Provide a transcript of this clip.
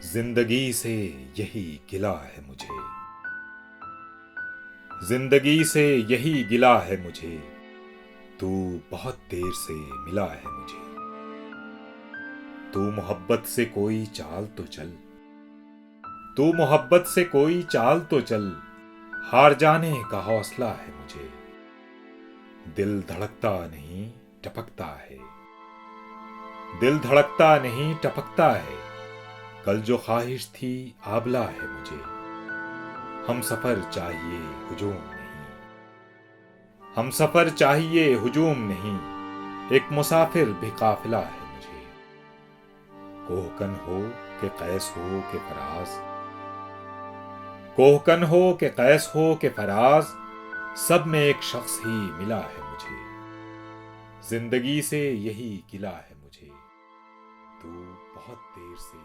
जिंदगी से यही गिला है मुझे, जिंदगी से यही गिला है मुझे। तू बहुत देर से मिला है मुझे। तू मोहब्बत से कोई चाल तो चल, तू मोहब्बत से कोई चाल तो चल। हार जाने का हौसला है मुझे। दिल धड़कता नहीं टपकता है, दिल धड़कता नहीं टपकता है। कल जो ख्वाहिश थी आबला है मुझे। हम सफर चाहिए हुजूम नहीं, हम सफर चाहिए हुजूम नहीं। एक मुसाफिर भी काफिला है मुझे। कोहकन हो के कैस हो के फराज, कोहकन हो के कैस हो के फराज। सब में एक शख्स ही मिला है मुझे। जिंदगी से यही गिला है मुझे। तू बहुत देर से